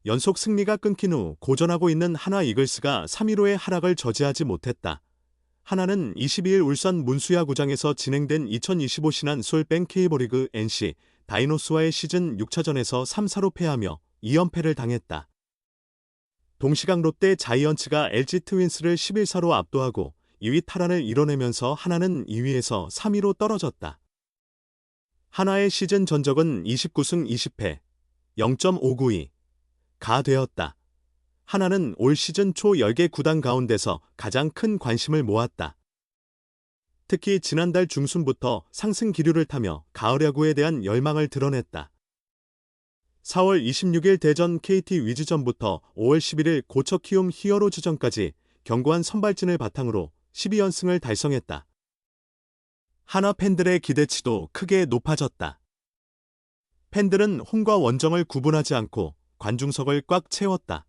연속 승리가 끊긴 후 고전하고 있는 하나 이글스가 3위로의 하락을 저지하지 못했다. 하나는 22일 울산 문수야구장에서 진행된 2025 신한 솔뱅 K리그 NC 다이노스와의 시즌 6차전에서 3-4로 패하며 2연패를 당했다. 동시각 롯데 자이언츠가 LG 트윈스를 11-4로 압도하고 2위 탈환을 이뤄내면서 하나는 2위에서 3위로 떨어졌다. 하나의 시즌 전적은 29승 20패, 0.592가 되었다. 하나는 올 시즌 초 10개 구단 가운데서 가장 큰 관심을 모았다. 특히 지난달 중순부터 상승 기류를 타며 가을 야구에 대한 열망을 드러냈다. 4월 26일 대전 KT 위즈전부터 5월 11일 고척 키움 히어로즈전까지 견고한 선발진을 바탕으로 12연승을 달성했다. 하나 팬들의 기대치도 크게 높아졌다. 팬들은 홈과 원정을 구분하지 않고 관중석을 꽉 채웠다.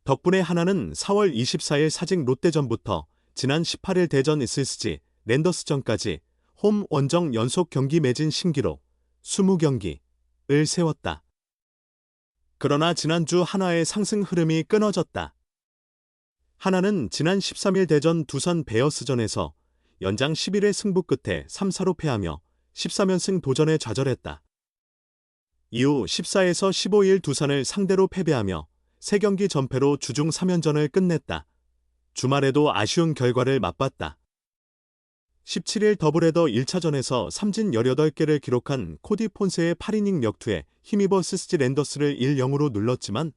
덕분에 하나는 4월 24일 사직 롯데전부터 지난 18일 대전 SSG 랜더스전까지 홈 원정 연속 경기 매진 신기록 20경기를 세웠다. 그러나 지난주 하나의 상승 흐름이 끊어졌다. 하나는 지난 13일 대전 두산 베어스전에서 연장 11회 승부 끝에 3-4로 패하며 13연승 도전에 좌절했다. 이후 14에서 15일 두산을 상대로 패배하며 3경기 전패로 주중 3연전을 끝냈다. 주말에도 아쉬운 결과를 맛봤다. 17일 더블헤더 1차전에서 삼진 18개를 기록한 코디 폰세의 8이닝 역투에 힘입어 SSG 랜더스를 1-0으로 눌렀지만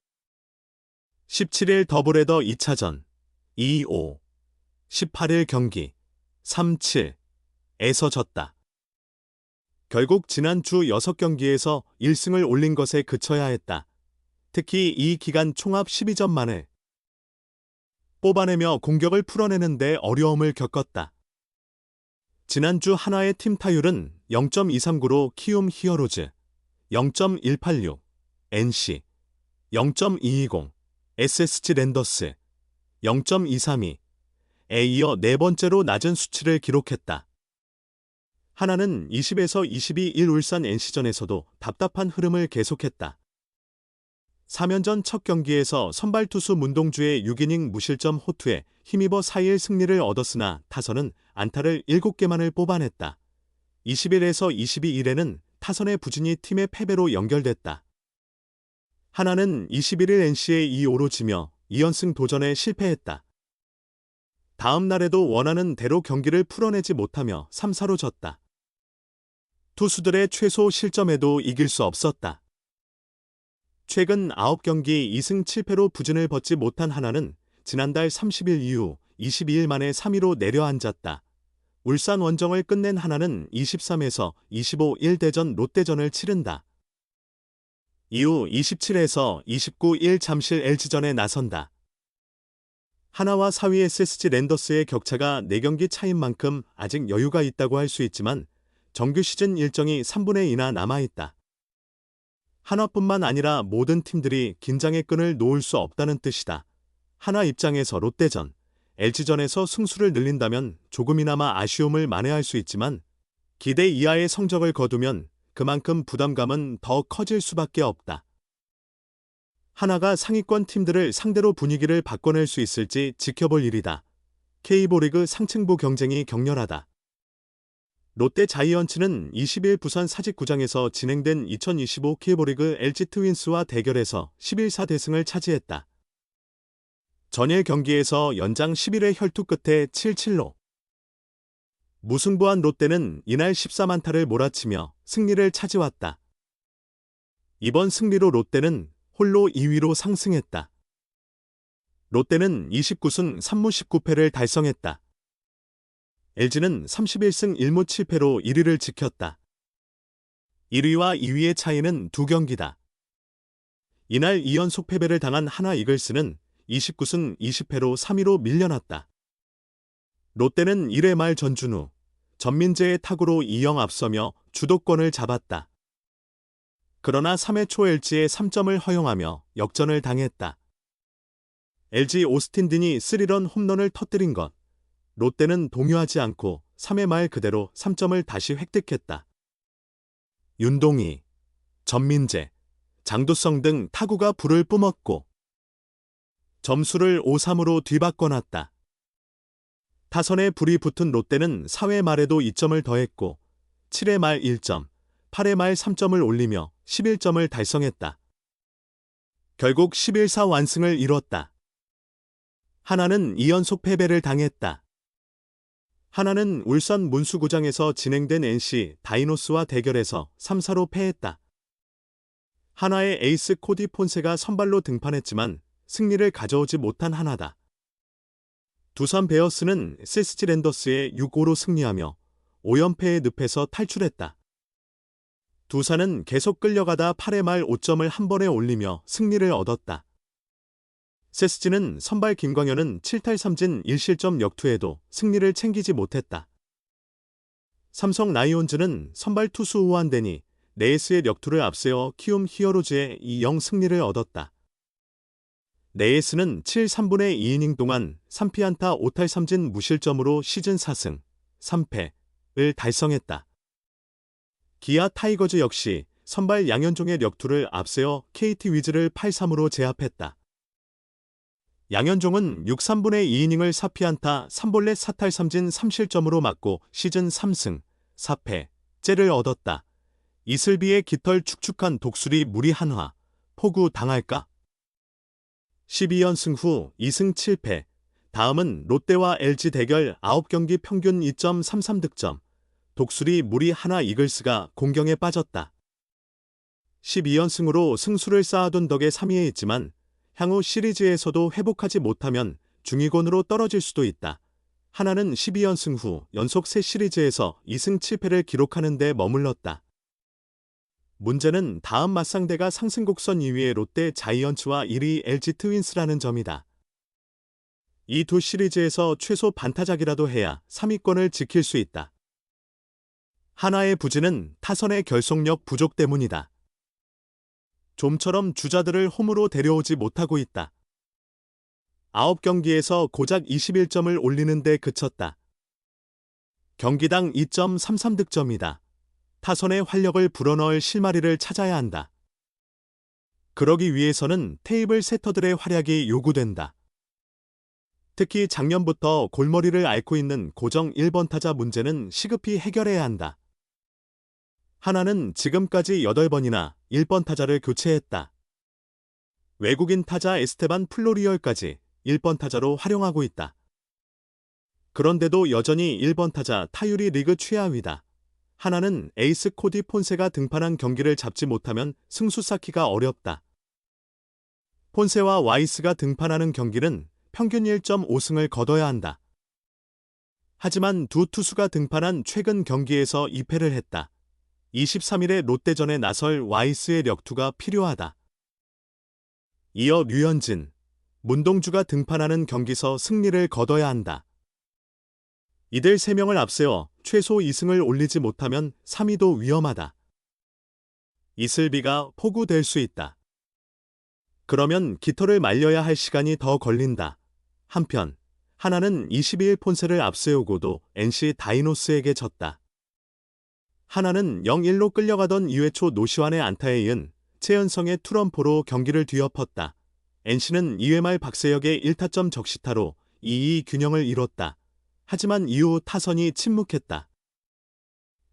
17일 더블헤더 2차전 2-5, 18일 경기 3-7에서 졌다. 결국 지난주 6경기에서 1승을 올린 것에 그쳐야 했다. 특히 이 기간 총합 12점 만에 뽑아내며 공격을 풀어내는데 어려움을 겪었다. 지난주 하나의 팀 타율은 0.239로 키움 히어로즈, 0.186, NC, 0.220, SSG 랜더스, 0.232에 이어 네 번째로 낮은 수치를 기록했다. 하나는 20에서 22일 울산 NC전에서도 답답한 흐름을 계속했다. 3연전 첫 경기에서 선발 투수 문동주의 6이닝 무실점 호투에 힘입어 4일 승리를 얻었으나 타선은 안타를 7개만을 뽑아냈다. 20일에서 22일에는 타선의 부진이 팀의 패배로 연결됐다. 하나는 21일 NC에 2-5로 지며 2연승 도전에 실패했다. 다음 날에도 원하는 대로 경기를 풀어내지 못하며 3-4로 졌다. 투수들의 최소 실점에도 이길 수 없었다. 최근 9경기 2승 7패로 부진을 벗지 못한 하나는 지난달 30일 이후 22일 만에 3위로 내려앉았다. 울산 원정을 끝낸 하나는 23에서 25일 대전 롯데전을 치른다. 이후 27에서 29일 잠실 LG전에 나선다. 하나와 4위 SSG 랜더스의 격차가 4경기 차인 만큼 아직 여유가 있다고 할 수 있지만 정규 시즌 일정이 3분의 2나 남아있다. 하나뿐만 아니라 모든 팀들이 긴장의 끈을 놓을 수 없다는 뜻이다. 하나 입장에서 롯데전, LG전에서 승수를 늘린다면 조금이나마 아쉬움을 만회할 수 있지만 기대 이하의 성적을 거두면 그만큼 부담감은 더 커질 수밖에 없다. 하나가 상위권 팀들을 상대로 분위기를 바꿔낼 수 있을지 지켜볼 일이다. K리그 상층부 경쟁이 격렬하다. 롯데 자이언츠는 20일 부산 사직구장에서 진행된 2025 K리그 LG 트윈스와 대결에서 11-4 대승을 차지했다. 전일 경기에서 연장 11회 혈투 끝에 7-7로 무승부한 롯데는 이날 14만타를 몰아치며 승리를 차지왔다. 이번 승리로 롯데는 홀로 2위로 상승했다. 롯데는 29승 3무 19패를 달성했다. LG는 31승 1무 7패로 1위를 지켰다. 1위와 2위의 차이는 2경기다. 이날 2연속 패배를 당한 하나 이글스는 29승 20패로 3위로 밀려났다. 롯데는 1회 말 전준우, 전민재의 타구로 2-0 앞서며 주도권을 잡았다. 그러나 3회 초 LG에 3점을 허용하며 역전을 당했다. LG 오스틴 딘이 3런 홈런을 터뜨린 것. 롯데는 동요하지 않고 3회 말 그대로 3점을 다시 획득했다. 윤동희, 전민재, 장두성 등 타구가 불을 뿜었고 점수를 5-3으로 뒤바꿔놨다. 타선에 불이 붙은 롯데는 4회 말에도 2점을 더했고 7회 말 1점, 8회 말 3점을 올리며 11점을 달성했다. 결국 11사 완승을 이뤘다. 하나는 2연속 패배를 당했다. 하나는 울산 문수구장에서 진행된 NC 다이노스와 대결에서 3-4로 패했다. 하나의 에이스 코디 폰세가 선발로 등판했지만 승리를 가져오지 못한 하나다. 두산 베어스는 세스티 랜더스에 6-5로 승리하며 5연패의 늪에서 탈출했다. 두산은 계속 끌려가다 8회 말 5점을 한 번에 올리며 승리를 얻었다. 세스티는 선발 김광현은 7탈 3진 1실점 역투에도 승리를 챙기지 못했다. 삼성 라이온즈는 선발 투수 우한덴이 네이스의 역투를 앞세워 키움 히어로즈의 2-0 승리를 얻었다. 네이스는 7 3분의 2이닝 동안 3피안타 5탈 3진 무실점으로 시즌 4승, 3패를 달성했다. 기아 타이거즈 역시 선발 양현종의 역투를 앞세워 KT 위즈를 8-3으로 제압했다. 양현종은 6 3분의 2이닝을 4피안타 3볼넷 4탈 3진 3실점으로 맞고 시즌 3승, 4패째를 얻었다. 이슬비의 깃털 축축한 독수리 무리 한화, 포구 당할까? 12연승 후 2승 7패, 다음은 롯데와 LG 대결 9경기 평균 2.33득점, 독수리 무리 한화 이글스가 공경에 빠졌다. 12연승으로 승수를 쌓아둔 덕에 3위에 있지만 향후 시리즈에서도 회복하지 못하면 중위권으로 떨어질 수도 있다. 하나는 12연승 후 연속 새 시리즈에서 2승 7패를 기록하는 데 머물렀다. 문제는 다음 맞상대가 상승 곡선 2위의 롯데 자이언츠와 1위 LG 트윈스라는 점이다. 이 두 시리즈에서 최소 반타작이라도 해야 3위권을 지킬 수 있다. 하나의 부진은 타선의 결속력 부족 때문이다. 좀처럼 주자들을 홈으로 데려오지 못하고 있다. 9경기에서 고작 21점을 올리는 데 그쳤다. 경기당 2.33득점이다. 타선의 활력을 불어넣을 실마리를 찾아야 한다. 그러기 위해서는 테이블 세터들의 활약이 요구된다. 특히 작년부터 골머리를 앓고 있는 고정 1번 타자 문제는 시급히 해결해야 한다. 하나는 지금까지 8번이나 1번 타자를 교체했다. 외국인 타자 에스테반 플로리얼까지 1번 타자로 활용하고 있다. 그런데도 여전히 1번 타자 타율이 리그 최하위다. 하나는 에이스 코디 폰세가 등판한 경기를 잡지 못하면 승수 쌓기가 어렵다. 폰세와 와이스가 등판하는 경기는 평균 1.5승을 거둬야 한다. 하지만 두 투수가 등판한 최근 경기에서 2패를 했다. 23일에 롯데전에 나설 와이스의 력투가 필요하다. 이어 류현진, 문동주가 등판하는 경기서 승리를 거둬야 한다. 이들 3명을 앞세워 최소 2승을 올리지 못하면 3위도 위험하다. 이슬비가 포구될 수 있다. 그러면 깃털을 말려야 할 시간이 더 걸린다. 한편 하나는 22일 폰세를 앞세우고도 NC 다이노스에게 졌다. 하나는 0-1로 끌려가던 2회 초 노시환의 안타에 이은 최은성의 투런포로 경기를 뒤엎었다. NC는 2회 말 박세혁의 1타점 적시타로 2-2 균형을 이뤘다. 하지만 이후 타선이 침묵했다.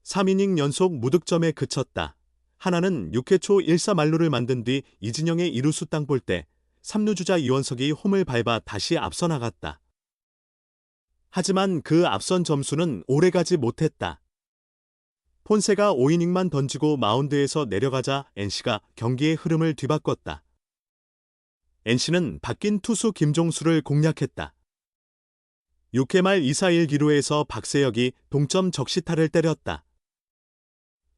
3이닝 연속 무득점에 그쳤다. 하나는 6회 초 1사 만루를 만든 뒤 이진영의 2루수 땅볼 때 3루 주자 이원석이 홈을 밟아 다시 앞서 나갔다. 하지만 그 앞선 점수는 오래가지 못했다. 폰세가 5이닝만 던지고 마운드에서 내려가자 NC가 경기의 흐름을 뒤바꿨다. NC는 바뀐 투수 김종수를 공략했다. 6회 말 2사 1기루에서 박세혁이 동점 적시타를 때렸다.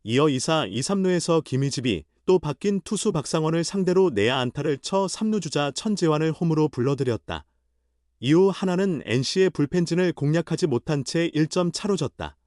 이어 2사 2, 3루에서 김희집이 또 바뀐 투수 박상원을 상대로 내야 안타를 쳐 3루 주자 천재환을 홈으로 불러들였다. 이후 하나는 NC의 불펜진을 공략하지 못한 채 1점 차로 졌다.